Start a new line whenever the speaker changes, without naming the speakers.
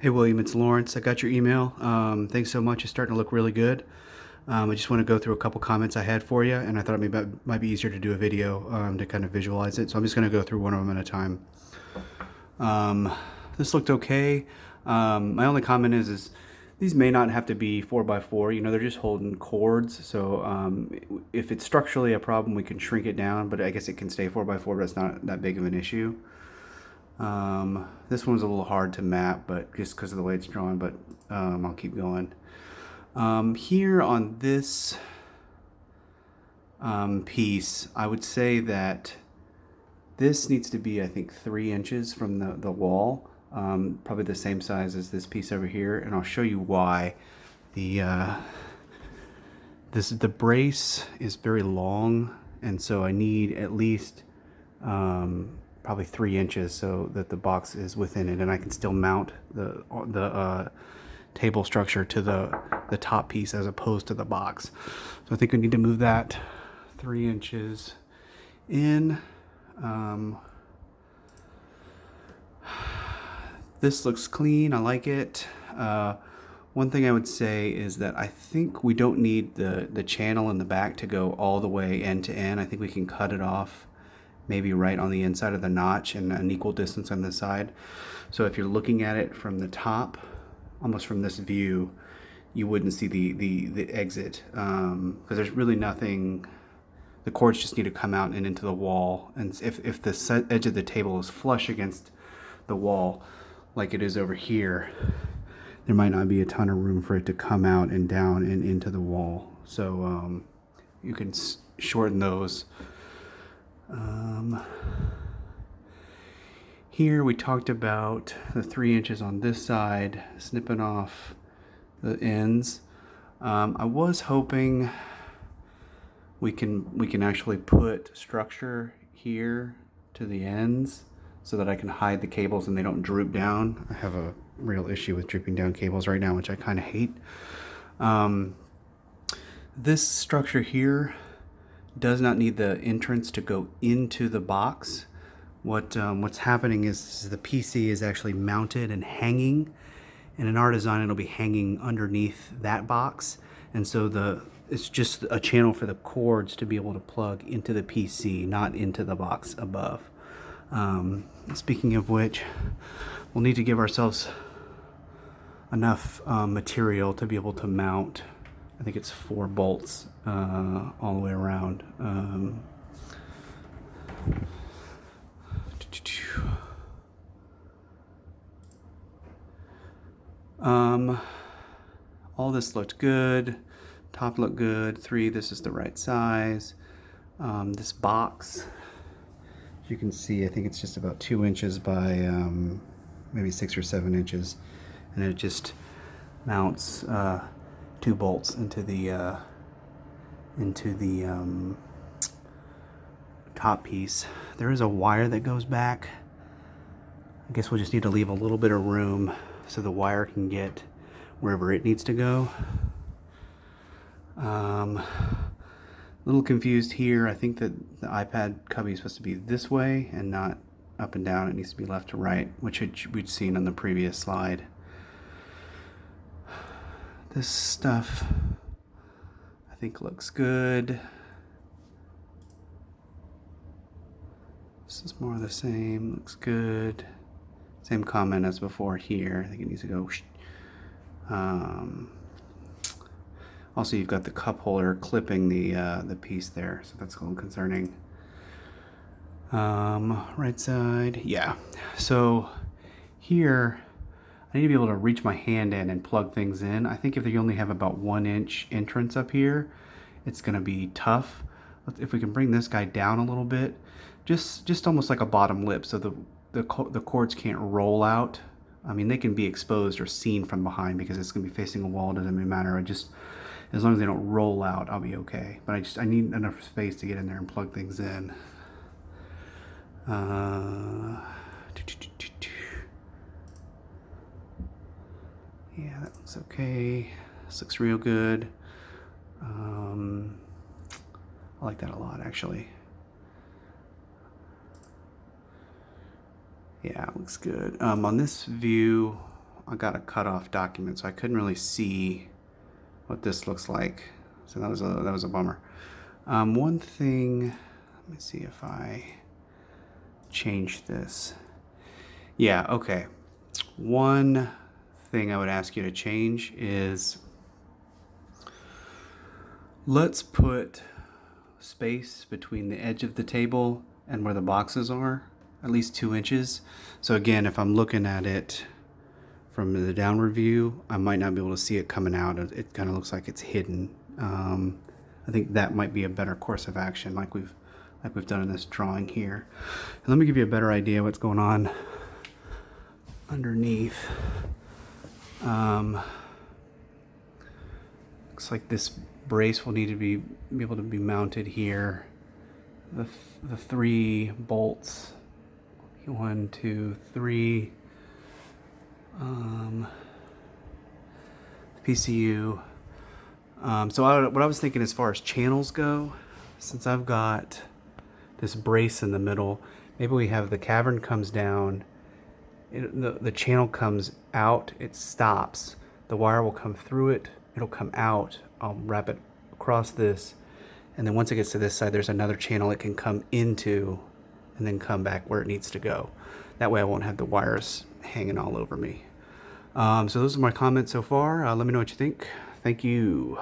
Hey William, it's Lawrence. I got your email. Thanks so much. It's starting to look really good. I just want to go through a couple comments I had for you, and I thought it might be easier to do a video to kind of visualize it. So I'm just going to go through one of them at a time. Um, this looked okay. My only comment is these may not have to be 4x4. You know, they're just holding cords. So if it's structurally a problem, we can shrink it down. But I guess it can stay 4x4, but it's not that big of an issue. This one's a little hard to map, but just because of the way it's drawn, but I'll keep going. Here on this piece, I would say that this needs to be, I think, 3 inches from the wall, probably the same size as this piece over here, and I'll show you why. The brace is very long, and so I need at least probably 3 inches so that the box is within it, and I can still mount the table structure to the top piece as opposed to the box. So I think we need to move that 3 inches in. This looks clean. I like it. One thing I would say is that I think we don't need the channel in the back to go all the way end to end. I think we can cut it off maybe right on the inside of the notch and an equal distance on the side. So if you're looking at it from the top, almost from this view, you wouldn't see the exit because there's really nothing. The cords just need to come out and into the wall, and if the edge of the table is flush against the wall like it is over here, there might not be a ton of room for it to come out and down and into the wall. So you can shorten those. Here we talked about the 3 inches on this side, snipping off the ends. I was hoping we can actually put structure here to the ends so that I can hide the cables and they don't droop down. I have a real issue with drooping down cables right now, which I kind of hate. This structure here does not need the entrance to go into the box. What's happening is the PC is actually mounted and hanging, and in our design it'll be hanging underneath that box, and so it's just a channel for the cords to be able to plug into the PC, not into the box above. Speaking of which, we'll need to give ourselves enough material to be able to mount, I think it's 4 bolts all the way around. All this looked good. Top looked good. 3, this is the right size. This box, as you can see, I think it's just about 2 inches by maybe 6 or 7 inches, and it just mounts 2 bolts into the top piece. There is a wire that goes back. I guess we'll just need to leave a little bit of room so the wire can get wherever it needs to go. A little confused here. I think that the iPad cubby is supposed to be this way and not up and down. It needs to be left to right, which we'd seen on the previous slide. This stuff I think looks good. This is more of the same, looks good. Same comment as before here. I think it needs to go. Also, you've got the cup holder clipping the piece there, so that's a little concerning. Right side, yeah. So here, I need to be able to reach my hand in and plug things in. I think if you only have about 1 inch entrance up here, it's gonna be tough. If we can bring this guy down a little bit, just almost like a bottom lip, so the cords can't roll out. I mean, they can be exposed or seen from behind because it's gonna be facing a wall. It doesn't matter. As long as they don't roll out, I'll be okay. But I need enough space to get in there and plug things in. Yeah, that looks okay. This looks real good. I like that a lot, actually. Yeah, it looks good. On this view, I got a cut off document, so I couldn't really see what this looks like. So that was a bummer. One thing, let me see if I change this. Yeah, okay. One thing I would ask you to change is, let's put space between the edge of the table and where the boxes are, at least 2 inches. So again, if I'm looking at it from the downward view, I might not be able to see it coming out. It kind of looks like it's hidden. I think that might be a better course of action, like we've done in this drawing here. And let me give you a better idea what's going on underneath. Looks like this brace will need to be able to be mounted here. The 3 bolts, 1, 2, 3. PCU. So what I was thinking as far as channels go, since I've got this brace in the middle, maybe we have the cavern comes down, the channel comes out, it stops, the wire will come through it, it'll come out, I'll wrap it across this, and then once it gets to this side, there's another channel it can come into and then come back where it needs to go. That way I won't have the wires hanging all over me. So those are my comments so far. Let me know what you think. Thank you.